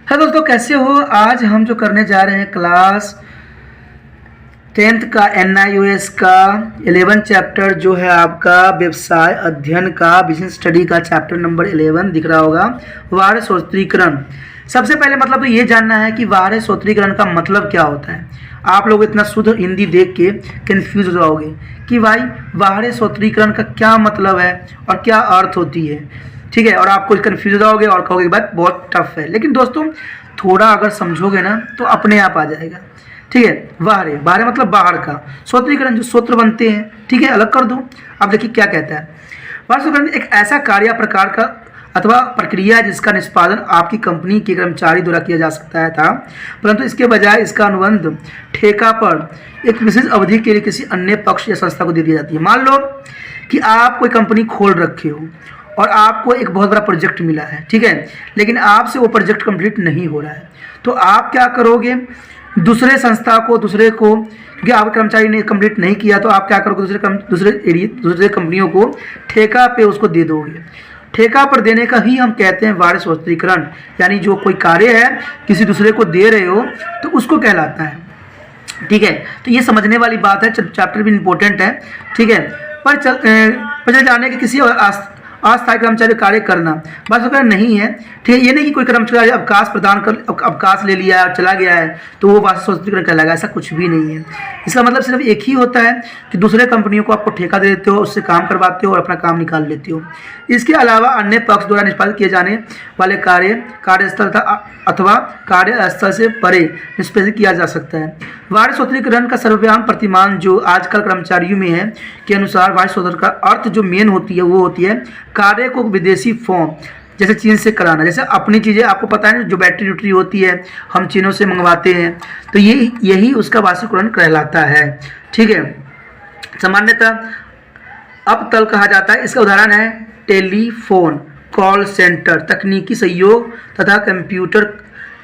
Hello दोस्तों, कैसे हो। आज हम जो करने जा रहे हैं क्लास 10th का NIOS का 11 चैप्टर जो है आपका व्यवसाय अध्ययन का बिजनेस स्टडी का चैप्टर नंबर 11 दिख रहा होगा, वार्य सूत्रीकरण। सबसे पहले मतलब तो ये जानना है कि वार्य सूत्रीकरण का मतलब क्या होता है। आप लोग इतना शुद्ध हिंदी देख के कंफ्यूज हो जाओगे कि भाई वार्य सूत्रीकरण का क्या मतलब है और क्या अर्थ होती है, ठीक है। और आप कुछ कन्फ्यूज हो जाओगे और कहोगे बात बहुत टफ है, लेकिन दोस्तों थोड़ा अगर समझोगे ना तो अपने आप आ जाएगा, ठीक है। बाहर बाहर मतलब बाहर का, सूत्रीकरण जो सूत्र बनते हैं, ठीक है, अलग कर दो। अब देखिए क्या कहता है। बाहर सूत्रीकरण एक ऐसा कार्य प्रकार का अथवा प्रक्रिया है जिसका निष्पादन आपकी कंपनी के कर्मचारी द्वारा किया जा सकता है था, परंतु इसके बजाय इसका अनुबंध ठेका पर एक विशेष अवधि के लिए किसी अन्य पक्ष या संस्था को दे दी जाती है। मान लो कि आप कोई कंपनी खोल रखे हो और आपको एक बहुत बड़ा प्रोजेक्ट मिला है, ठीक है, लेकिन आपसे वो प्रोजेक्ट कंप्लीट नहीं हो रहा है, तो आप क्या करोगे, दूसरे संस्था को, दूसरे को, क्योंकि आपके कर्मचारी ने कंप्लीट नहीं किया तो आप क्या करोगे, दूसरे कंपनियों को ठेका पे उसको दे दोगे। ठेका पर देने का ही हम कहते हैं वार्य सूत्रीकरण, यानी जो कोई कार्य है किसी दूसरे को दे रहे हो तो उसको कहलाता है, ठीक है। तो ये समझने वाली बात है, चैप्टर भी इम्पोर्टेंट है, ठीक है। पर जाने के किसी अस्थायी कर्मचारी कार्य करना बस वगैरह नहीं है, ठीक है। ये नहीं कि कोई कर्मचारी अवकाश ले लिया और चला गया है तो वो वार्य सूत्रीकरण कहलाएगा, ऐसा कुछ भी नहीं है। इसका मतलब सिर्फ एक ही होता है कि दूसरे कंपनियों को आपको ठेका दे देते हो, उससे काम करवाते हो और अपना काम निकाल लेते हो। इसके अलावा अन्य पक्ष द्वारा निष्पादित किए जाने वाले कार्य कार्यस्थल अथवा कार्यस्थल से परे निष्पादित किया जा सकता है। वार्य सूत्रीकरण का सर्वव्यापी प्रतिमान जो आजकल कर्मचारियों में है के अनुसार वार्य सूत्रीकरण का अर्थ जो मेन होती है वो होती है कार्य को विदेशी फॉर्म जैसे चीन से कराना। जैसे अपनी चीज़ें आपको पता है जो बैटरी वैटरी होती है हम चीनों से मंगवाते हैं, तो यही उसका वार्य सूत्रीकरण कहलाता है, ठीक है। सामान्यतः अपतल कहा जाता है। इसका उदाहरण है टेलीफोन, कॉल सेंटर, तकनीकी सहयोग तथा कंप्यूटर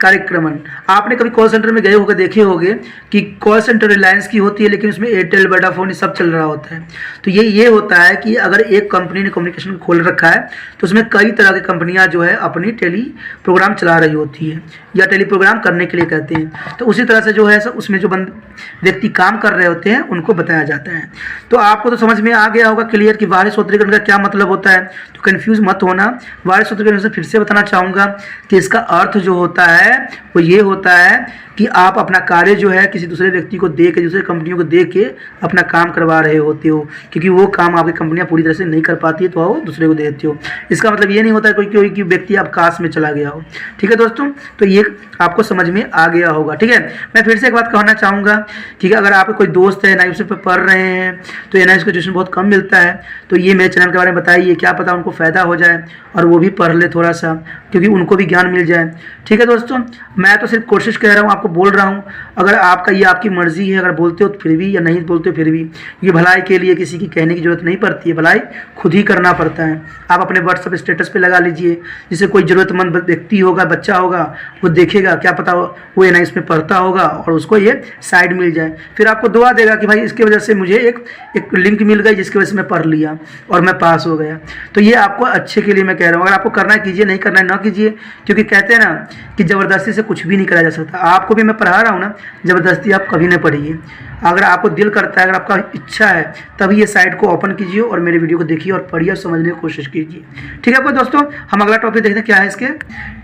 कार्यक्रमन। आपने कभी कॉल सेंटर में गए होकर देखे होंगे कि कॉल सेंटर रिलायंस की होती है लेकिन उसमें एयरटेल, वोडाफोन ये सब चल रहा होता है। तो ये होता है कि अगर एक कंपनी ने कम्युनिकेशन खोल रखा है तो उसमें कई तरह की कंपनियां जो है अपनी टेली प्रोग्राम चला रही होती है या टेली प्रोग्राम करने के लिए कहते हैं। तो उसी तरह से जो है उसमें जो व्यक्ति काम कर रहे होते हैं उनको बताया जाता है। तो आपको तो समझ में आ गया होगा क्लियर कि वार्य सूत्रीकरण का क्या मतलब होता है, तो कन्फ्यूज मत होना। वार्य सूत्रीकरण से फिर से बताना चाहूँगा कि इसका अर्थ जो होता है वो ये होता है कि आप अपना कार्य जो है किसी दूसरे व्यक्ति को दे के, दूसरे कंपनियों को दे के अपना काम करवा रहे होते हो, क्योंकि वो काम आपकी कंपनियां पूरी तरह से नहीं कर पाती है तो वो दूसरे को दे देते हो। इसका मतलब ये नहीं होता कोई व्यक्ति अवकाश में चला गया हो, ठीक है दोस्तों। तो ये आपको समझ में आ गया होगा, ठीक है। मैं फिर से एक बात कहना चाहूँगा कि अगर आपके कोई दोस्त है NIOS पे पढ़ रहे हैं तो NIOS का ट्यूशन बहुत कम मिलता है, तो ये मेरे चैनल के बारे में बताइए, क्या पता उनको फ़ायदा हो जाए और वो भी पढ़ ले थोड़ा सा, क्योंकि उनको भी ज्ञान मिल जाए, ठीक है दोस्तों। मैं तो सिर्फ कोशिश कर रहा हूँ, आपको बोल रहा हूँ। अगर आपका ये आपकी मर्जी है, अगर बोलते हो तो फिर भी या नहीं बोलते हो फिर भी, ये भलाई के लिए किसी की कहने की जरूरत नहीं पड़ती है, भलाई खुद ही करना पड़ता है। आप अपने व्हाट्सएप स्टेटस पे लगा लीजिए, जिससे कोई ज़रूरतमंद व्यक्ति होगा, बच्चा होगा, वो देखेगा, क्या पता वो NIOS में पढ़ता होगा और उसको ये साइड मिल जाए, फिर आपको दुआ देगा कि भाई इसकी वजह से मुझे एक लिंक मिल गई जिसकी वजह से मैं पढ़ लिया और मैं पास हो गया। तो ये आपको अच्छे के लिए मैं कह रहा हूँ। अगर आपको करना है कीजिए, नहीं करना है ना कीजिए, क्योंकि कहते हैं ना कि ज़बरदस्ती से कुछ भी नहीं करा जा सकता। आपको भी मैं पढ़ा रहा हूँ ना, ज़बरदस्ती आप कभी नहीं पढ़िए। अगर आपको दिल करता है, अगर आपका इच्छा है, तभी ये साइट को ओपन कीजिए और मेरे वीडियो को देखिए और पढ़िए और समझने की कोशिश कीजिए, ठीक है। दोस्तों हम अगला टॉपिक देखते हैं क्या है इसके,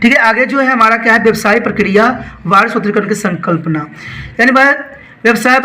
ठीक है। आगे जो है हमारा क्या है, व्यवसाय प्रक्रिया वार्य सूत्रीकरण की संकल्पना, यानी व्यवसाय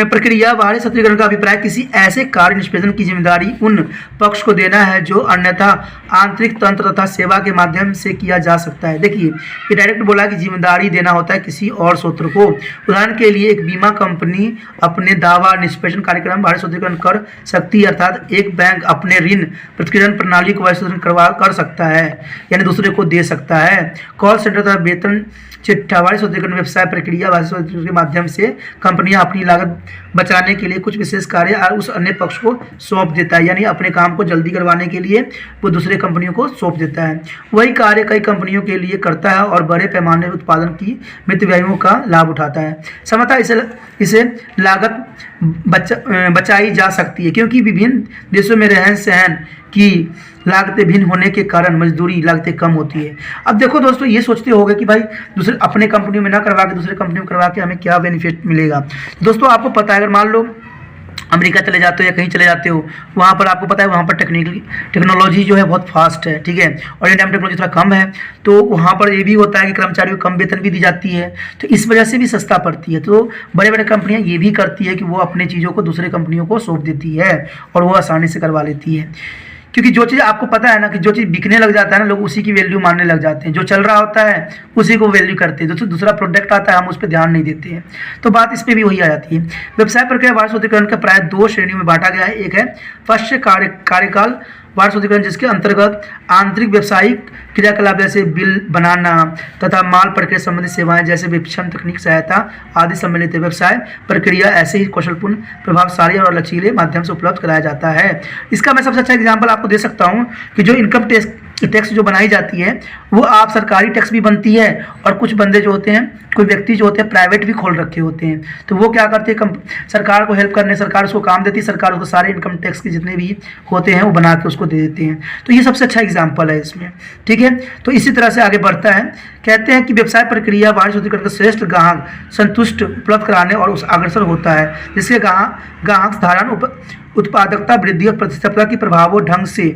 प्रक्रिया वार्य सूत्रीकरण का अभिप्राय किसी ऐसे कार्य निष्पादन की जिम्मेदारी उन पक्ष को देना है जो अन्यथा आंतरिक तंत्र तथा सेवा के माध्यम से किया जा सकता है। देखिए ये डायरेक्ट बोला कि जिम्मेदारी देना होता है किसी और सूत्र को। उदाहरण के लिए एक बीमा कंपनी अपने दावा निष्पादन कार्यक्रम वार्य सूत्रीकरण कर सकती है, अर्थात एक बैंक अपने ऋण प्रतिक्रियण प्रणाली को वार्य सूत्रीकरण कर सकता है, यानी दूसरे को दे सकता है। कॉल सेंटर तथा वेतन चिट्ठा वार्य सूत्रीकरण व्यवसाय प्रक्रिया वार्य सूत्रीकरण के माध्यम से कंपनियां अपनी लागत बचाने के लिए कुछ विशेष कार्य और उस अन्य पक्ष को सौंप देता है, यानी अपने काम को जल्दी करवाने के लिए वो दूसरे कंपनियों को सौंप देता है। वही कार्य कई कंपनियों के लिए करता है और बड़े पैमाने पर उत्पादन की मितव्ययों का लाभ उठाता है। समझता इसे लागत बचाई जा सकती है, क्योंकि विभिन्न देशों में रहन सहन की लागतें भिन्न होने के कारण मजदूरी लागतें कम होती है। अब देखो दोस्तों, ये सोचते होगे कि भाई दूसरे अपने कंपनी में ना करवा के दूसरे कंपनी में करवा के हमें क्या बेनिफिट मिलेगा। दोस्तों आपको पता है, अगर मान लो अमेरिका चले जाते हो या कहीं चले जाते हो, वहाँ पर आपको पता है वहाँ पर टेक्नोलॉजी जो है बहुत फास्ट है, ठीक है, और इंडिया में टेक्नोलॉजी थोड़ा कम है, तो वहाँ पर ये भी होता है कि कर्मचारियों को कम वेतन भी दी जाती है, तो इस वजह से भी सस्ता पड़ती है। तो बड़े बड़े कंपनियाँ ये भी करती है कि वो अपनी चीज़ों को दूसरे कंपनियों को सौंप देती है और वो आसानी से करवा लेती है, क्योंकि जो चीज़ आपको पता है ना कि जो चीज़ बिकने लग जाता है ना, लोग उसी की वैल्यू मानने लग जाते हैं। जो चल रहा होता है उसी को वैल्यू करते हैं, जो दूसरा प्रोडक्ट आता है हम उस पर ध्यान नहीं देते हैं। तो बात इस पर भी वही आ जाती है। व्यवसाय प्रक्रिया वार्षिक शुद्धिकरण का प्राय 2 श्रेणियों में बांटा गया है। एक है पश्च कार्यकाल वार्षिक शुद्धिकरण, जिसके अंतर्गत आंतरिक व्यवसायिक क्रियाकलाप जैसे बिल बनाना तथा माल प्रक्रिया संबंधी सेवाएं जैसे विपणन, तकनीक सहायता आदि सम्मिलित है। व्यवसाय प्रक्रिया ऐसे ही कौशलपूर्ण, प्रभावशाली और लचीले माध्यम से उपलब्ध कराया जाता है। इसका मैं सबसे अच्छा एग्जाम्पल आपको दे सकता हूँ कि जो इनकम टैक्स जो बनाई जाती है वो आप सरकारी टैक्स भी बनती है, और कुछ बंदे जो होते हैं, कोई व्यक्ति जो होते हैं प्राइवेट भी खोल रखे होते हैं, तो वो क्या करते हैं, सरकार को हेल्प करने, सरकार उसको काम देती है, सरकार उसको सारे इनकम टैक्स के जितने भी होते हैं वो बना के उसको दे देते हैं। तो ये सबसे अच्छा एग्जाम्पल है इसमें, ठीक है। तो इसी तरह से आगे बढ़ता है, कहते हैं कि व्यवसाय प्रक्रिया वार्षिक शुद्धिकरण का श्रेष्ठ ग्राहक संतुष्ट उपलब्ध कराने और उस अग्रसर होता है, जिसके ग्राहक साधारण उत्पादकता वृद्धि और प्रतिस्पर्धा के प्रभावों ढंग से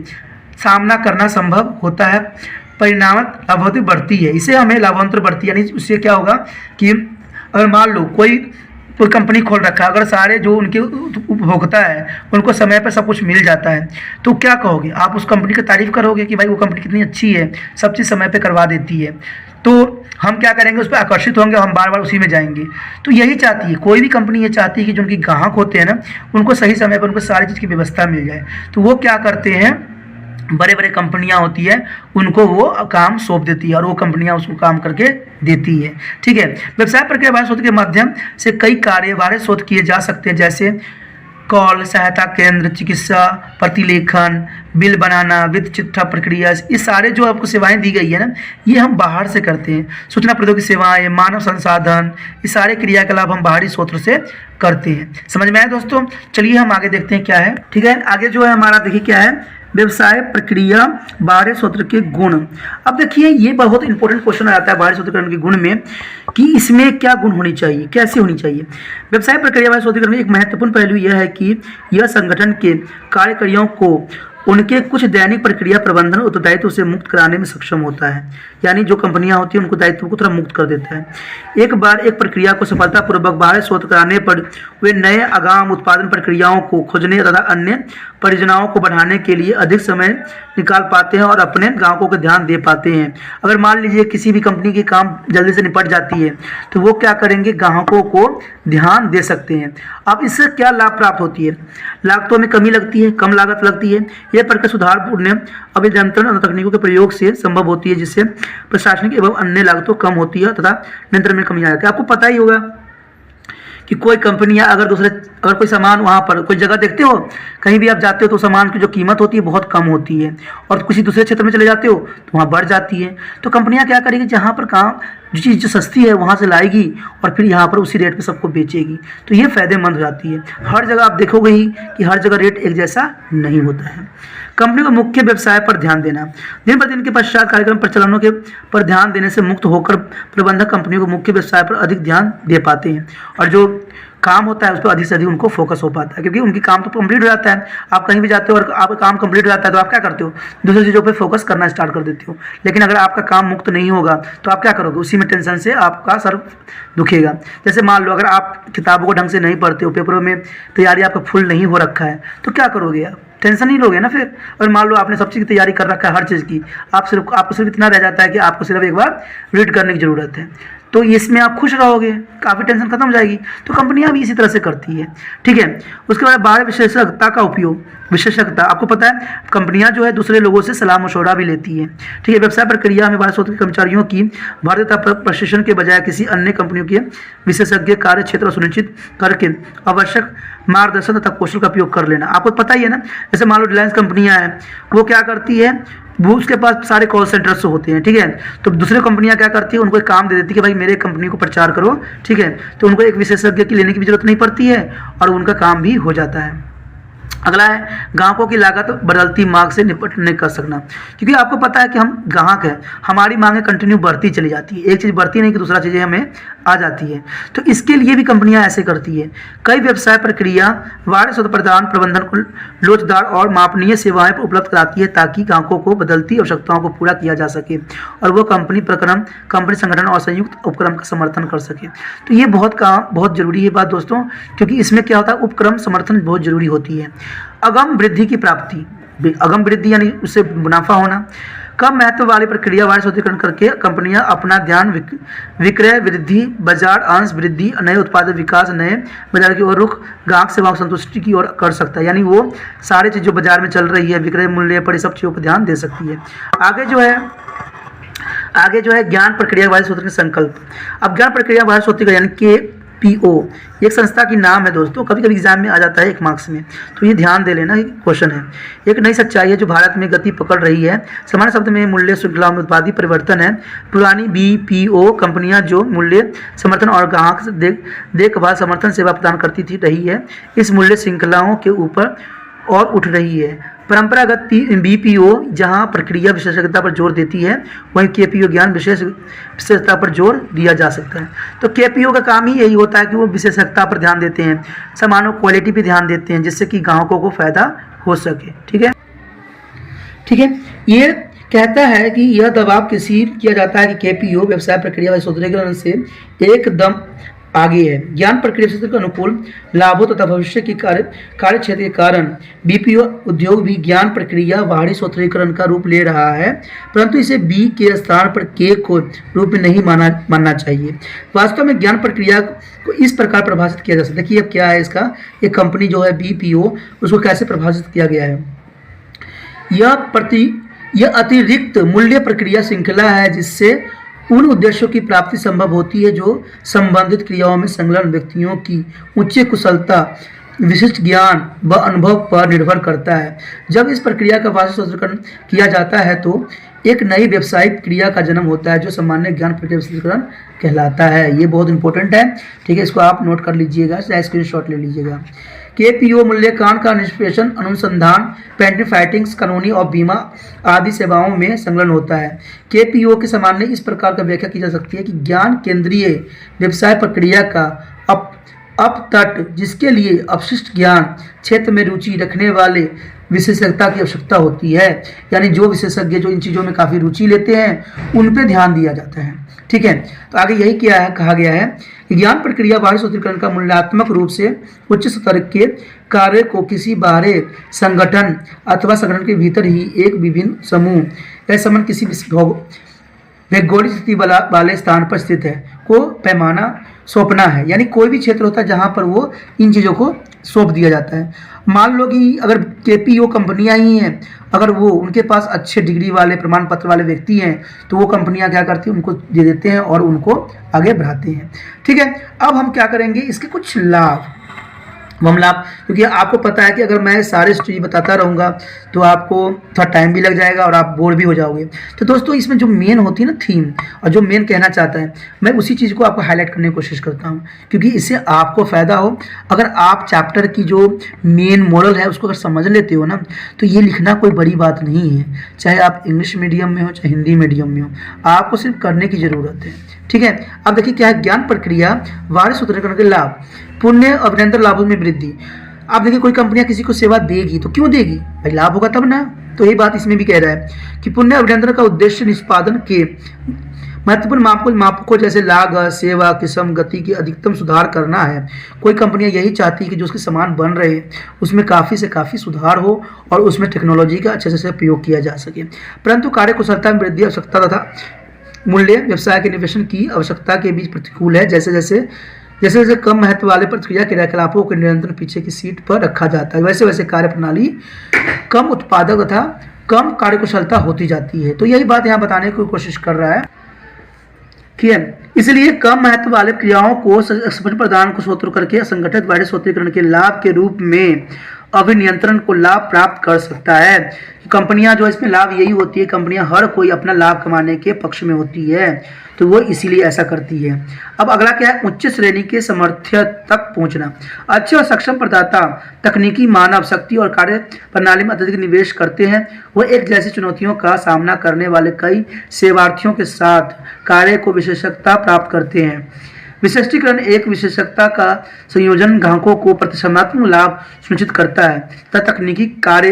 सामना करना संभव होता है, परिणाम लाभान्वित बढ़ती है। इसे हमें लाभान्वित बढ़ती है, यानी उससे क्या होगा कि अगर मान लो कोई कंपनी खोल रखा है, अगर सारे जो उनके उपभोक्ता है उनको समय पर सब कुछ मिल जाता है, तो क्या कहोगे आप, उस कंपनी की तारीफ करोगे कि भाई वो कंपनी कितनी अच्छी है, सब चीज़ समय पे करवा देती है, तो हम क्या करेंगे, उस पर आकर्षित होंगे, हम बार बार उसी में जाएंगे। तो यही चाहती है कोई भी कंपनी, ये चाहती है कि जो उनके ग्राहक होते हैं ना, उनको सही समय पर उनको सारी चीज़ की व्यवस्था मिल जाए। तो वो क्या करते हैं, बड़े बड़े कंपनियां होती है उनको वो काम सौंप देती है और वो कंपनियां उसको काम करके देती है, ठीक है। व्यवसाय प्रक्रिया वार्षिक शोध के माध्यम से कई कार्यवाही शोध किए जा सकते हैं, जैसे कॉल सहायता केंद्र, चिकित्सा प्रतिलेखन, बिल बनाना, वित्त चिट्ठा प्रक्रिया, ये सारे जो आपको सेवाएं दी गई है ना, ये हम बाहर से करते हैं। सूचना प्रौद्योगिकी सेवाएं, मानव संसाधन, ये सारे क्रियाकलाप हम बाहरी स्रोत से करते हैं। समझ में आया दोस्तों? चलिए हम आगे देखते हैं क्या है, ठीक है। आगे जो है हमारा देखिए क्या है, व्यवसाय प्रक्रिया बाहरी सूत्र के गुण। अब देखिए ये बहुत इंपॉर्टेंट क्वेश्चन आ जाता है बाहरी सूत्रीकरण के गुण में, कि इसमें क्या गुण होनी चाहिए, कैसे होनी चाहिए। व्यवसाय प्रक्रिया बाहरी सूत्रीकरण में एक महत्वपूर्ण पहलू यह है कि यह संगठन के कार्यकर्ताओं को उनके कुछ दैनिक प्रक्रिया प्रबंधन उत्तरदायित्व से मुक्त कराने में सक्षम होता है। यानी जो कंपनियां होती हैं उनको दायित्व को थोड़ा मुक्त कर देता है। एक बार एक प्रक्रिया को सफलतापूर्वक बाहर शोध कराने पर वे नए आगाम उत्पादन प्रक्रियाओं को खोजने तथा अन्य परियोजनाओं को बढ़ाने के लिए अधिक समय निकाल पाते हैं और अपने ग्राहकों को ध्यान दे पाते हैं। अगर मान लीजिए किसी भी कंपनी की काम जल्दी से निपट जाती है तो वो क्या करेंगे, ग्राहकों को ध्यान दे सकते हैं। अब इससे क्या लाभ प्राप्त होती है, लागतों में कमी लगती है, कम लागत लगती है। यह प्रक्रिया सुधारपूर्ण अभियंत्रण तकनीकों के प्रयोग से संभव होती है, जिससे प्रशासनिक एवं अन्य लागतों कम होती है तथा नियंत्रण में कमी आ जाती है। आपको पता ही होगा कि कोई कंपनियां अगर कोई सामान वहाँ पर कोई जगह देखते हो, कहीं भी आप जाते हो तो सामान की जो कीमत होती है बहुत कम होती है, और किसी दूसरे क्षेत्र में चले जाते हो तो वहाँ बढ़ जाती है। तो कंपनियां क्या करेगी, जहाँ पर काम जो चीज़ जो सस्ती है वहाँ से लाएगी और फिर यहाँ पर उसी रेट पे सबको बेचेगी, तो ये फ़ायदेमंद हो जाती है। हर जगह आप देखोगे ही कि हर जगह रेट एक जैसा नहीं होता है। कंपनी को मुख्य व्यवसाय पर ध्यान देना, दिन प्रतिदिन के पश्चात कार्यक्रम प्रचलनों के पर ध्यान देने से मुक्त होकर प्रबंधक कंपनियों को मुख्य व्यवसाय पर अधिक ध्यान दे पाते हैं, और जो काम होता है उस पर अधिक से अधिक उनको फोकस हो पाता है, क्योंकि उनकी काम तो कंप्लीट हो जाता है। आप कहीं भी जाते हो और आपका काम कंप्लीट हो जाता है तो आप क्या करते हो, दूसरी चीज़ों पे फोकस करना स्टार्ट कर देते हो। लेकिन अगर आपका काम मुक्त नहीं होगा तो आप क्या करोगे, उसी में टेंशन से आपका सर दुखेगा। जैसे मान लो अगर आप किताबों को ढंग से नहीं पढ़ते हो, पेपरों में तैयारी आपका फुल नहीं हो रखा है, तो क्या करोगे आप, टेंशन ही लोगे ना फिर। और मान लो आपने सब चीज़ की तैयारी कर रखा है, हर चीज़ की, आपको सिर्फ इतना रह जाता है कि आपको सिर्फ एक बार रीड करने की ज़रूरत है, तो इसमें आप खुश रहोगे, काफ़ी टेंशन खत्म हो जाएगी। तो कंपनियां भी इसी तरह से करती है, ठीक है। उसके बाद बाहर विशेषज्ञता का उपयोग, विशेषज्ञता आपको पता है कंपनियां जो है दूसरे लोगों से सलाह मशवरा भी लेती है, ठीक है। व्यवसाय प्रक्रिया में भारत के कर्मचारियों की भारतीयता प्रशिक्षण के बजाय किसी अन्य कंपनियों के विशेषज्ञ कार्य क्षेत्र सुनिश्चित करके आवश्यक मार्गदर्शन तथा कौशल का उपयोग कर लेना। आपको पता ही है ना, जैसे मान लो रिलायंस कंपनियां हैं, वो क्या करती है, वो उसके पास सारे कॉल सेंटर्स होते हैं, ठीक है। तो दूसरी कंपनियां क्या करती है, उनको एक काम दे देती है कि भाई मेरे कंपनी को प्रचार करो, ठीक है। तो उनको एक विशेषज्ञ की लेने की भी जरूरत नहीं पड़ती है और उनका काम भी हो जाता है। अगला है ग्राहकों की लागत बदलती मांग से निपट नहीं कर सकना, क्योंकि आपको पता है कि हम ग्राहक हैं, हमारी मांगें कंटिन्यू बढ़ती चली जाती है, एक चीज़ बढ़ती नहीं कि दूसरा चीज़ें हमें आ जाती है। तो इसके लिए भी कंपनियां ऐसे करती है। कई व्यवसाय प्रक्रिया वार्ड स्वतः प्रदान प्रबंधन को लोचदार और मापनीय सेवाएं उपलब्ध कराती है ताकि ग्राहकों को बदलती आवश्यकताओं को पूरा किया जा सके और वो कंपनी संगठन और संयुक्त उपक्रम का समर्थन कर सके। तो ये बहुत जरूरी है बात दोस्तों, क्योंकि इसमें क्या होता है, उपक्रम समर्थन बहुत जरूरी होती है। अगम वृद्धि की प्राप्ति, अगम वृद्धि यानी उससे मुनाफा होना। कम महत्व वाली प्रक्रिया वार्ड स्वतीकरण करके कंपनियां अपना ध्यान विक्रय वृद्धि, बाजार अंश वृद्धि, नए उत्पाद विकास, नए बाजार की ओर रुख, ग्राहक सेवाओं की संतुष्टि की ओर कर सकता है। यानी वो सारी चीज़ जो बाजार में चल रही है, विक्रय मूल्य पर, सब चीज़ों पर ध्यान दे सकती है। आगे जो है ज्ञान प्रक्रिया वार्ड स्वतीकरण संकल्प। अब ज्ञान प्रक्रिया वार्ड स्वतीकरण यानी KPO एक संस्था की नाम है दोस्तों, कभी कभी एग्जाम में आ जाता है 1 मार्क्स में, तो ये ध्यान दे लेना, क्वेश्चन है। एक नई सच्चाई है जो भारत में गति पकड़ रही है। सामान्य शब्द में मूल्य श्रृंखला में उत्पादी परिवर्तन है। पुरानी BPO कंपनियां जो मूल्य समर्थन और ग्राहक देखभाल समर्थन सेवा प्रदान करती थी रही है, इस मूल्य श्रृंखलाओं के ऊपर और उठ रही है। परंपरागत BPO जहां प्रक्रिया विशेषज्ञता पर जोर देती है, वहीं KPO ज्ञान विशेषता पर जोर दिया जा सकता है। तो KPO का काम ही यही होता है कि वो विशेषज्ञता पर ध्यान देते हैं, सामानों क्वालिटी पर ध्यान देते हैं, जिससे कि ग्राहकों को फायदा हो सके। ठीक है। ये कहता है कि यह दबाव किया जाता है कि KPO व्यवसाय प्रक्रिया व सुदृढ़ीकरण से एकदम आगे है। ज्ञान प्रक्रिया क्षेत्र के अनुकूल लाभों तथा भविष्य की कार्य क्षेत्र के कारण BPO उद्योग भी ज्ञान प्रक्रिया बाहरी सूत्रीकरण का रूप ले रहा है, परंतु इसे B के स्थान पर K को रूप में नहीं मानना चाहिए। वास्तव में ज्ञान प्रक्रिया को इस प्रकार परिभाषित किया जा सकता है। देखिए अब क्या है इसका, एक कंपनी जो है BPO, उसको कैसे परिभाषित किया गया है। यह अतिरिक्त मूल्य प्रक्रिया श्रृंखला है जिससे उन उद्देश्यों की प्राप्ति संभव होती है जो संबंधित क्रियाओं में संलग्न व्यक्तियों की उच्च कुशलता, विशिष्ट ज्ञान व अनुभव पर निर्भर करता है। जब इस प्रक्रिया का वास्तविकरण किया जाता है तो एक नई व्यावसायिक क्रिया का जन्म होता है जो सामान्य ज्ञान प्रक्रिया विश्लेषण कहलाता है। ये बहुत इंपॉर्टेंट है, ठीक है, इसको आप नोट कर लीजिएगा, चाहे स्क्रीनशॉट ले लीजिएगा। KPO मूल्यांकन का निष्पेषण, अनुसंधान, पेटेंट फाइटिंग्स, कानूनी और बीमा आदि सेवाओं में संलग्न होता है। KPO के सामान्य इस प्रकार का व्याख्या की जा सकती है कि ज्ञान केंद्रीय व्यवसाय प्रक्रिया का अपतट जिसके लिए अपशिष्ट ज्ञान क्षेत्र में रुचि रखने वाले विशेषज्ञता की आवश्यकता होती है, यानी जो विशेषज्ञ जो इन चीज़ों में काफ़ी रुचि लेते हैं उन पे ध्यान दिया जाता है। ठीक है, तो आगे यही कहा गया है कि ज्ञान प्रक्रिया बाहरी सूत्रीकरण का मूल्यांकनात्मक रूप से उच्च स्तर के कार्य को किसी बाहरी संगठन अथवा संगठन के भीतर ही एक विभिन्न समूह या संबंध किसी भौगोलिक स्थिति वाले स्थान पर स्थित है को पैमाना सौंपना है। यानी कोई भी क्षेत्र होता है जहाँ पर वो इन चीज़ों को सौंप दिया जाता है। मान लो कि अगर KPO कंपनियां ही हैं, अगर वो उनके पास अच्छे डिग्री वाले प्रमाण पत्र वाले व्यक्ति हैं तो वो कंपनियां क्या करती हैं, उनको दे देते हैं और उनको आगे बढ़ाते हैं। ठीक है, अब हम क्या करेंगे, इसके कुछ लाभ, क्योंकि आपको पता है कि अगर मैं सारे स्टोरी बताता रहूँगा तो आपको थोड़ा टाइम भी लग जाएगा और आप बोर भी हो जाओगे। तो दोस्तों इसमें जो मेन होती है ना थीम, और जो मेन कहना चाहता है, मैं उसी चीज़ को आपको हाईलाइट करने की कोशिश करता हूँ, क्योंकि इससे आपको फ़ायदा हो। अगर आप चैप्टर की जो मेन मॉडल है उसको अगर समझ लेते हो ना, तो ये लिखना कोई बड़ी बात नहीं है, चाहे आप इंग्लिश मीडियम में हो चाहे हिंदी मीडियम में हो, आपको सिर्फ करने की ज़रूरत है। ठीक है, अब देखिए क्या है, ज्ञान प्रक्रिया बाहरी सूत्रीकरण के लाभ, पुण्य अभिनंदन लाभों में वृद्धि। आप देखिए कोई कंपनियां किसी को सेवा देगी तो क्यों देगी भाई, लाभ होगा तब ना। तो यही बात इसमें भी कह रहा है कि पुण्य अभिनंदन का उद्देश्य निष्पादन के महत्वपूर्ण मापकों जैसे लागत, सेवा, किस्म, गति की अधिकतम सुधार करना है। कोई कंपनियां यही चाहती है कि जो उसके सामान बन रहे हैं उसमें काफ़ी से काफ़ी सुधार हो और उसमें टेक्नोलॉजी का अच्छे से उपयोग किया जा सके। परंतु कार्य कुशलता में वृद्धि, आवश्यकता तथा मूल्य व्यवसाय के निवेशन की आवश्यकता के बीच प्रतिकूल है। जैसे जैसे कम महत्व वाले प्रक्रिया क्रियाकलापों को निरंतर पीछे की सीट पर रखा जाता है, वैसे वैसे कार्य प्रणाली कम उत्पादक तथा कम कार्यकुशलता होती जाती है। तो यही बात यहाँ बताने की कोशिश कर रहा है। ठीक है, इसलिए कम महत्व वाले क्रियाओं को प्रदान को स्रोत करके संगठित बाहरी सूत्रीकरण के लाभ के रूप में अभिनियंत्रण को लाभ प्राप्त कर सकता है। कंपनियां जो इसमें लाभ यही होती है, कंपनियां हर कोई अपना लाभ कमाने के पक्ष में होती है, तो वो इसीलिए ऐसा करती है। अब अगला क्या है, उच्च श्रेणी के सामर्थ्य तक पहुंचना। अच्छे और सक्षम प्रदाता तकनीकी मानव शक्ति और कार्य प्रणाली में अत्यधिक निवेश करते हैं। वो एक जैसी चुनौतियों का सामना करने वाले कई सेवार्थियों के साथ कार्य को विशेषज्ञता प्राप्त करते हैं। विशिष्टीकरण एक विशेषज्ञता का संयोजन ग्राहकों को प्रतिस्पर्धात्मक लाभ सुनिश्चित करता है तथा तकनीकी कार्य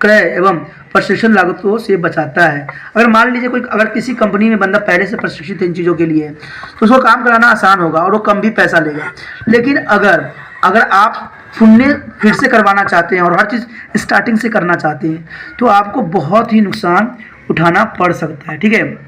क्रय एवं प्रशिक्षण लागतों से बचाता है। अगर मान लीजिए अगर किसी कंपनी में बंदा पहले से प्रशिक्षित है इन चीज़ों के लिए, तो उसको काम कराना आसान होगा और वो कम भी पैसा लेगा। लेकिन अगर आप पुण्य फिर से करवाना चाहते हैं और हर चीज़ स्टार्टिंग से करना चाहते हैं, तो आपको बहुत ही नुकसान उठाना पड़ सकता है। ठीक है,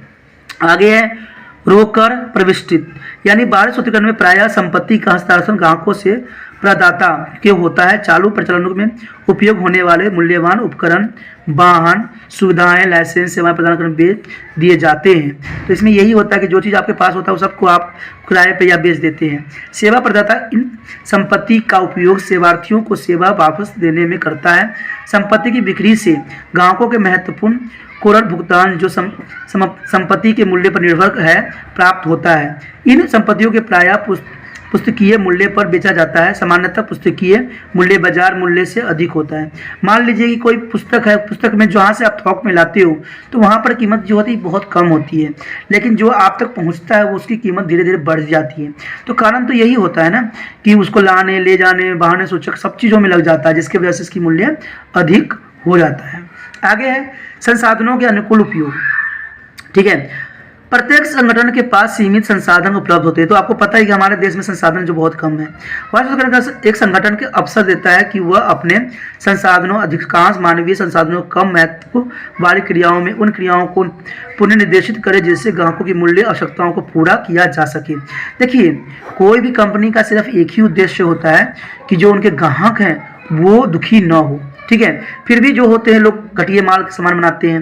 आगे है रोकर प्रविष्टित, यानी 1200 में प्रायः संपत्ति का हस्तांतरण ग्राहकों से प्रदाता के होता है। चालू प्रचलनों में उपयोग होने वाले मूल्यवान उपकरण, वाहन, सुविधाएं, लाइसेंस, सेवाएं प्रदान करने बेच दिए जाते हैं। तो इसमें यही होता है कि जो चीज़ आपके पास होता है वो सबको आप किराए पे या बेच देते हैं। सेवा प्रदाता इन संपत्ति का उपयोग सेवार्थियों को सेवा वापस देने में करता है। संपत्ति की बिक्री से ग्राहकों के महत्वपूर्ण कोरल भुगतान जो संपत्ति के मूल्य पर निर्भर है प्राप्त होता है। इन संपत्तियों के प्रायः पुस्तकीय मूल्य पर बेचा जाता है। सामान्यतः पुस्तकीय मूल्य बाजार मूल्य से अधिक होता है। मान लीजिए कि कोई पुस्तक है, पुस्तक में जहाँ से आप थोक में लाते हो तो वहाँ पर कीमत जो होती है बहुत कम होती है, लेकिन जो आप तक पहुँचता है वो उसकी कीमत धीरे धीरे बढ़ जाती है। तो कारण तो यही होता है ना कि उसको लाने ले जाने वाहन सूचक सब चीज़ों में लग जाता है, जिसकी वजह से इसकी मूल्य अधिक हो जाता है। आगे है संसाधनों के अनुकूल उपयोग। ठीक है, प्रत्येक संगठन के पास सीमित संसाधन उपलब्ध होते हैं। तो आपको पता है कि हमारे देश में संसाधन जो बहुत कम है। एक संगठन के अवसर देता है कि वह अपने संसाधनों, अधिकांश मानवीय संसाधनों, कम महत्व वाली क्रियाओं में उन क्रियाओं को पुनर्निर्देशित करे जिससे ग्राहकों की मूल्य आवश्यकताओं को पूरा किया जा सके। देखिए, कोई भी कंपनी का सिर्फ एक ही उद्देश्य होता है कि जो उनके ग्राहक हैं वो दुखी न हो। ठीक है, फिर भी जो होते हैं लोग घटिया माल का सामान बनाते हैं,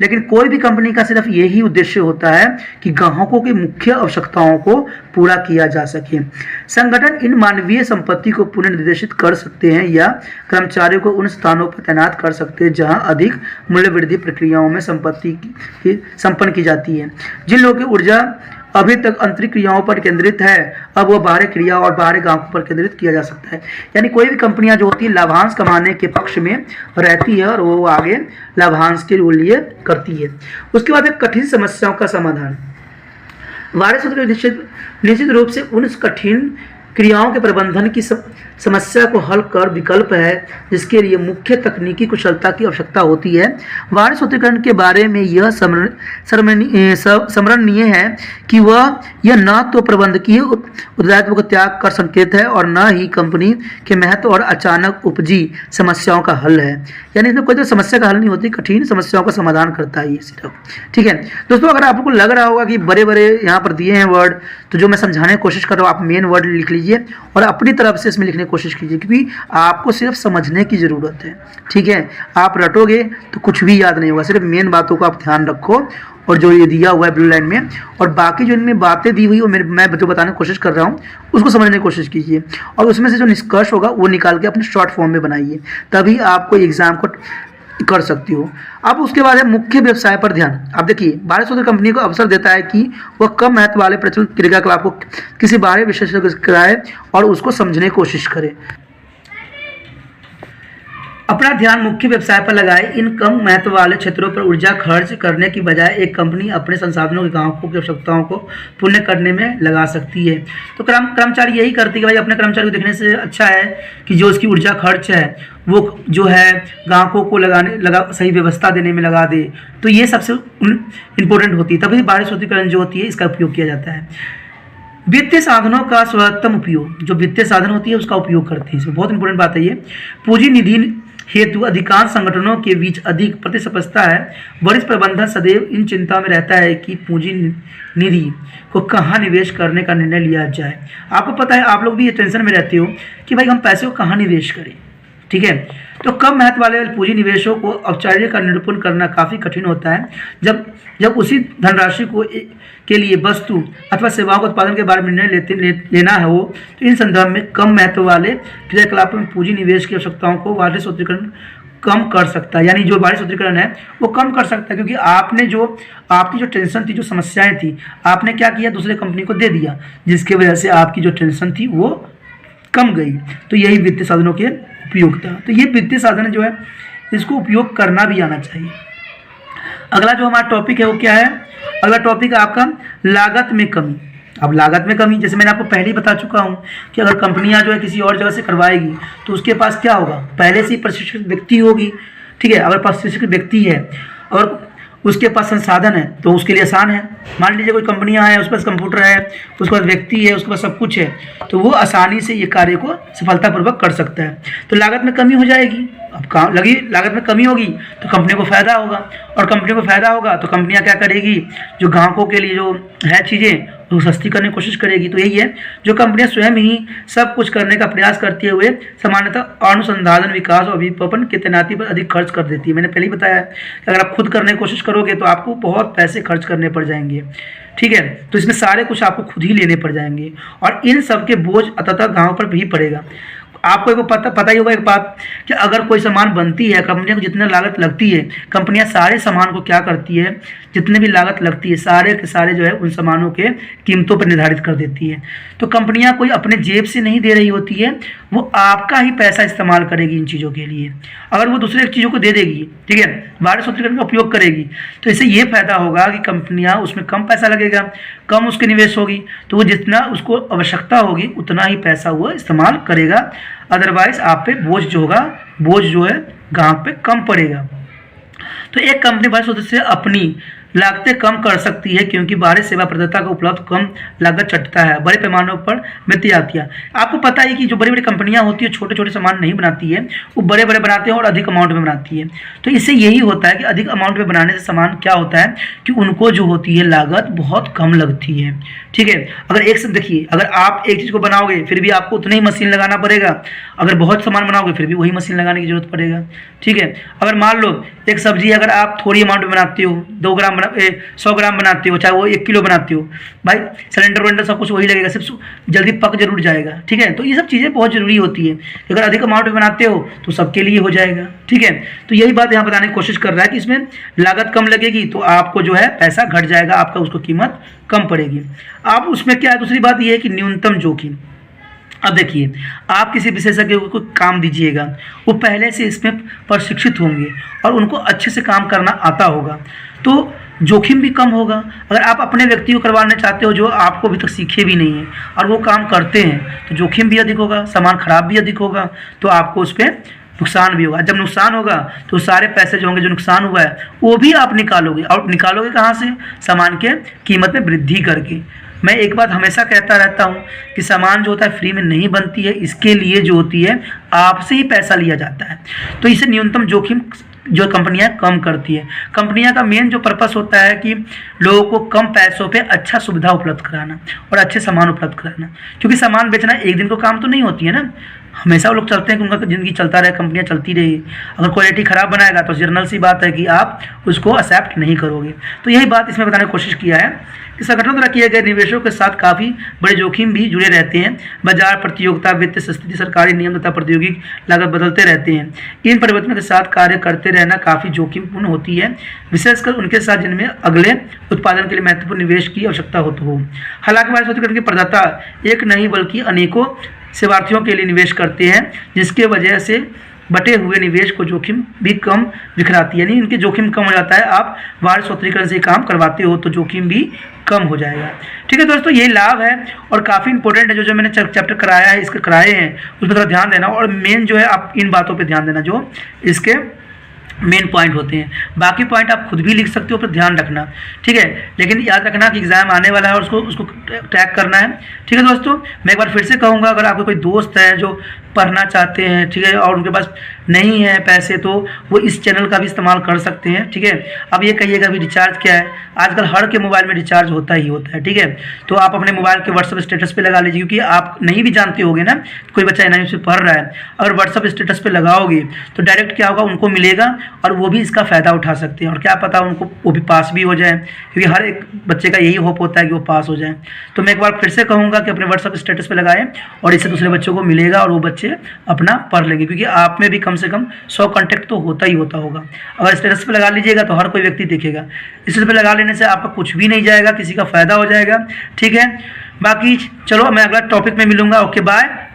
लेकिन कोई भी कंपनी का सिर्फ यही उद्देश्य होता है कि ग्राहकों की मुख्य आवश्यकताओं को पूरा किया जा सके। संगठन इन मानवीय संपत्ति को पुनर्निर्देशित कर सकते हैं या कर्मचारियों को उन स्थानों पर तैनात कर सकते हैं जहां अधिक मूल्य वृद्धि प्रक्रियाओं में संपत्ति की संपन्न की जाती है। जिन लोगों की ऊर्जा अभी तक आंतरिक क्रियाओं पर केंद्रित है, अब वह बाहरी क्रिया और बाहरी ग्राहकों पर केंद्रित किया जा सकता है। यानी कोई भी कंपनियां जो होती है लाभांश कमाने के पक्ष में रहती है और वो आगे लाभांश के लिए करती है। उसके बाद एक कठिन समस्याओं का समाधान। वार्षिक सूत्र निश्चित रूप से उन कठिन क्रियाओं के प्रबंधन की समस्या को हल कर विकल्प है जिसके लिए मुख्य तकनीकी कुशलता की आवश्यकता होती है। वार्षिक सूत्रीकरण के बारे में यह स्मरणीय है कि वह यह न तो प्रबंधकीय उत्तरदायित्व को त्याग कर संकेत है और न ही कंपनी के महत्व और अचानक उपजी समस्याओं का हल है। यानी इसमें कोई तो समस्या का हल नहीं होती, कठिन समस्याओं का समाधान करता है ये सिर्फ। ठीक है दोस्तों, अगर आपको लग रहा होगा कि बड़े बड़े यहाँ पर दिए हैं वर्ड, तो जो मैं समझाने की कोशिश कर रहा हूँ आप मेन वर्ड लिख लीजिए और अपनी तरफ से इसमें लिखने की कोशिश कीजिए, क्योंकि आपको सिर्फ समझने की ज़रूरत है। ठीक है, आप रटोगे तो कुछ भी याद नहीं होगा, सिर्फ मेन बातों का आप ध्यान रखो और जो ये दिया हुआ है ब्लू लाइन में, और बाकी जो इनमें बातें दी हुई मैं जो बताने की कोशिश कर रहा हूँ उसको समझने की कोशिश कीजिए और उसमें से जो निष्कर्ष होगा वो निकाल के अपने शॉर्ट फॉर्म में बनाइए, तभी आपको एग्जाम को कर सकती हो। अब उसके बाद है मुख्य व्यवसाय पर ध्यान। अब देखिए, वार्षिक सूत्र कंपनी को अवसर देता है कि वह कम महत्व वाले प्रचलित क्रियाकलाप को किसी बाहरी विशेषज्ञ से कराए और उसको समझने की कोशिश करे। अपना ध्यान मुख्य व्यवसाय पर लगाए। इन कम महत्व वाले क्षेत्रों पर ऊर्जा खर्च करने की बजाय एक कंपनी अपने संसाधनों के ग्राहकों की आवश्यकताओं को पूर्ण करने में लगा सकती है। तो कर्मचारी यही करती है कि भाई अपने कर्मचारी को देखने से अच्छा है कि जो उसकी ऊर्जा खर्च है वो जो है ग्राहकों को सही व्यवस्था देने में लगा दे। तो ये सबसे इम्पोर्टेंट होती है, तभी वार्षिक सूत्रीकरण जो होती है इसका उपयोग किया जाता है। वित्तीय साधनों का सर्वोत्तम उपयोग, जो वित्तीय साधन होती है उसका उपयोग करते हैं, इसमें बहुत इंपॉर्टेंट बात है ये। पूंजी निधि हेतु अधिकांश संगठनों के बीच अधिक प्रतिस्पर्धा है। वरिष्ठ प्रबंधन सदैव इन चिंता में रहता है कि पूंजी निधि को कहाँ निवेश करने का निर्णय लिया जाए। आपको पता है, आप लोग भी ये टेंशन में रहते हो कि भाई हम पैसे को कहाँ निवेश करें, ठीक है। तो कम महत्व वाले पूंजी निवेशों को औपचारिक का निरूपण करना काफ़ी कठिन होता है। जब उसी धनराशि को के लिए वस्तु अथवा सेवाओं के उत्पादन के बारे में निर्णय लेना है हो, तो इन संदर्भ में कम महत्व वाले क्रियाकलापों में पूंजी निवेश की आवश्यकताओं को वार्षिक सूत्रीकरण कम कर सकता है। यानी जो वार्षिक सूत्रीकरण है वो कम कर सकता है, क्योंकि आपकी जो टेंशन थी, जो समस्याएं थी, आपने क्या किया, दूसरे कंपनी को दे दिया, जिसकी वजह से आपकी जो टेंशन थी वो कम गई। तो यही वित्तीय साधनों के उपयोगिता। तो ये वित्तीय साधन जो है इसको उपयोग करना भी आना चाहिए। अगला जो हमारा टॉपिक है वो क्या है? अगला टॉपिक है आपका लागत में कमी। अब लागत में कमी, जैसे मैंने आपको पहले ही बता चुका हूँ कि अगर कंपनियां जो है किसी और जगह से करवाएगी तो उसके पास क्या होगा, पहले से ही प्रशिक्षित व्यक्ति होगी, ठीक है। अगर प्रशिक्षित व्यक्ति है और उसके पास संसाधन है तो उसके लिए आसान है। मान लीजिए कोई कंपनियां हैं, उसके पास कंप्यूटर है, उसके पास व्यक्ति है, उसके पास सब कुछ है, तो वो आसानी से ये कार्य को सफलतापूर्वक कर सकता है। तो लागत में कमी हो जाएगी। अब लागत में कमी होगी तो कंपनी को फ़ायदा होगा, और कंपनी को फ़ायदा होगा तो कंपनियां क्या करेगी, जो ग्राहकों के लिए जो है चीज़ें वो सस्ती करने की कोशिश करेगी। तो यही है, जो कंपनियां स्वयं ही सब कुछ करने का प्रयास करते हुए सामान्यतः अनुसंधान, विकास और विपणन की तैनाती पर अधिक खर्च कर देती है। मैंने पहले ही बताया कि अगर आप खुद करने की कोशिश करोगे तो आपको बहुत पैसे खर्च करने पड़ जाएंगे, ठीक है। तो इसमें सारे कुछ आपको खुद ही लेने पड़ जाएंगे, और इन सब के बोझ अंततः गाँव पर भी पड़ेगा। आपको एक पता ही होगा एक बात, कि अगर कोई सामान बनती है, कंपनियों को जितनी लागत लगती है, कंपनियां सारे सामान को क्या करती है, जितने भी लागत लगती है सारे के सारे जो है उन सामानों के कीमतों पर निर्धारित कर देती है। तो कंपनियां कोई अपने जेब से नहीं दे रही होती है, वो आपका ही पैसा इस्तेमाल करेगी इन चीज़ों के लिए। अगर वो दूसरे चीज़ों को दे देगी, ठीक है, वार्षिक सूत्रीकरण का उपयोग करेगी, तो इससे ये फायदा होगा कि कंपनियां उसमें कम पैसा लगेगा, कम उसके निवेश होगी, तो वो जितना उसको आवश्यकता होगी उतना ही पैसा वो इस्तेमाल करेगा। अदरवाइज आप पे बोझ जो है ग्राहक पे कम पड़ेगा। तो एक कंपनी वार्षिक सूत्र से अपनी लागतें कम कर सकती है, क्योंकि बाहरी सेवा प्रदाता को उपलब्ध कम लागत चटता है, बड़े पैमानों पर वृद्धि आती है। आपको पता है कि जो बड़ी बड़ी कंपनियां होती है छोटे छोटे सामान नहीं बनाती है, वो बड़े बड़े बनाते हैं और अधिक अमाउंट में बनाती है। तो इससे यही होता है कि अधिक अमाउंट में बनाने से सामान क्या होता है कि उनको जो होती है लागत बहुत कम लगती है, ठीक है। अगर एक से देखिए, अगर आप एक चीज़ को बनाओगे फिर भी आपको उतना ही मशीन लगाना पड़ेगा, अगर बहुत सामान बनाओगे फिर भी वही मशीन लगाने की जरूरत पड़ेगा, ठीक है। अगर मान लो एक सब्जी अगर आप थोड़ी अमाउंट में बनाते हो, 100 ग्राम बनाते हो, चाहे वो 1 किलो बनाते हो, भाई सिलेंडर सब कुछ वही लगेगा, सिर्फ जल्दी पक जरूर जाएगा, ठीक है। तो ये सब चीज़ें बहुत ज़रूरी होती है। अगर अधिक अमाउंट में बनाते हो तो सबके लिए हो जाएगा, ठीक है। तो यही बात यहाँ बताने की कोशिश कर रहा है कि इसमें लागत कम लगेगी तो आपको जो है पैसा घट जाएगा, आपका उसको कीमत कम पड़ेगी। आप उसमें क्या है, दूसरी बात यह है कि न्यूनतम जोखिम। अब देखिए, आप किसी विशेषज्ञ को काम दीजिएगा, वो पहले से इसमें प्रशिक्षित होंगे और उनको अच्छे से काम करना आता होगा, तो जोखिम भी कम होगा। अगर आप अपने व्यक्ति को करवाना चाहते हो जो आपको अभी तक सीखे भी नहीं है और वो काम करते हैं, तो जोखिम भी अधिक होगा, सामान खराब भी अधिक होगा, तो आपको उस पर नुकसान भी होगा। जब नुकसान होगा तो सारे पैसे जो होंगे, जो नुकसान हुआ है, वो भी आप निकालोगे, और निकालोगे कहाँ से? सामान के कीमत में वृद्धि करके। मैं एक बात हमेशा कहता रहता हूँ कि सामान जो होता है फ्री में नहीं बनती है, इसके लिए जो होती है आपसे ही पैसा लिया जाता है। तो इसे न्यूनतम जोखिम जो कंपनियां कम करती है। कंपनियां का मेन जो पर्पस होता है कि लोगों को कम पैसों पे अच्छा सुविधा उपलब्ध कराना और अच्छे सामान उपलब्ध कराना, क्योंकि सामान बेचना एक दिन को काम तो नहीं होती है ना, हमेशा वो लोग चलते हैं कि उनका ज़िंदगी चलता रहे, कंपनियां चलती रही। अगर क्वालिटी ख़राब बनाएगा तो जनरल सी बात है कि आप उसको एक्सेप्ट नहीं करोगे। तो यही बात इसमें बताने की कोशिश किया है कि संगठनों द्वारा किए गए निवेशों के साथ काफ़ी बड़े जोखिम भी जुड़े रहते हैं। बाजार प्रतियोगिता, वित्तीय स्थिति, सरकारी नियम तथा प्रौद्योगिक लागत बदलते रहते हैं। इन परिवर्तनों के साथ कार्य करते रहना काफ़ी जोखिमपूर्ण होती है, विशेषकर उनके साथ जिनमें अगले उत्पादन के लिए महत्वपूर्ण निवेश की आवश्यकता हो। हालांकि वार्षिक सूत्रीकरण के प्रदाता एक नहीं बल्कि अनेकों सेवार्थियों के लिए निवेश करते हैं, जिसके वजह से बटे हुए निवेश को जोखिम भी कम दिखराती है, यानी इनके जोखिम कम हो जाता है। आप वार्षिक सूत्रीकरण से काम करवाते हो तो जोखिम भी कम हो जाएगा। ठीक है दोस्तों, ये लाभ है और काफ़ी इंपॉर्टेंट है। जो मैंने चैप्टर कराया है, इसके कराए हैं, उस पर थोड़ा ध्यान देना, और मेन जो है आप इन बातों पर ध्यान देना जो इसके मेन पॉइंट होते हैं। बाकी पॉइंट आप खुद भी लिख सकते हो, पर ध्यान रखना, ठीक है। लेकिन याद रखना कि एग्जाम आने वाला है और उसको ट्रैक करना है। ठीक है दोस्तों, मैं एक बार फिर से कहूँगा, अगर आपके कोई दोस्त है जो पढ़ना चाहते हैं, ठीक है, और उनके पास नहीं है पैसे, तो वो इस चैनल का भी इस्तेमाल कर सकते हैं, ठीक है। अब ये कहिएगा भी रिचार्ज क्या है, आजकल हर के मोबाइल में रिचार्ज होता ही होता है, ठीक है। तो आप अपने मोबाइल के व्हाट्सअप स्टेटस पे लगा लीजिए, क्योंकि आप नहीं भी जानते होगे ना, कोई बच्चा एनआईयूएस से पढ़ रहा है, अगर व्हाट्सअप स्टेटस पे लगाओगे तो डायरेक्ट क्या होगा, उनको मिलेगा और वो भी इसका फ़ायदा उठा सकते हैं, और क्या पता उनको वो भी पास भी हो जाए, क्योंकि हर एक बच्चे का यही होप होता है कि वो पास हो जाए। तो मैं एक बार फिर से कहूँगा कि अपने व्हाट्सअप स्टेटस पे लगाएं, और इससे दूसरे बच्चों को मिलेगा और वो बच्चे अपना पढ़ लेंगे, क्योंकि आप में भी कम से कम 100 कॉन्टैक्ट तो होता ही होता होगा। अगर स्टेटस पे लगा लीजिएगा तो हर कोई व्यक्ति देखेगा, स्टेटस पे लगा लेने से आपका कुछ भी नहीं जाएगा, किसी का फ़ायदा हो जाएगा, ठीक है। बाकी चलो मैं अगला टॉपिक में मिलूंगा, ओके बाय।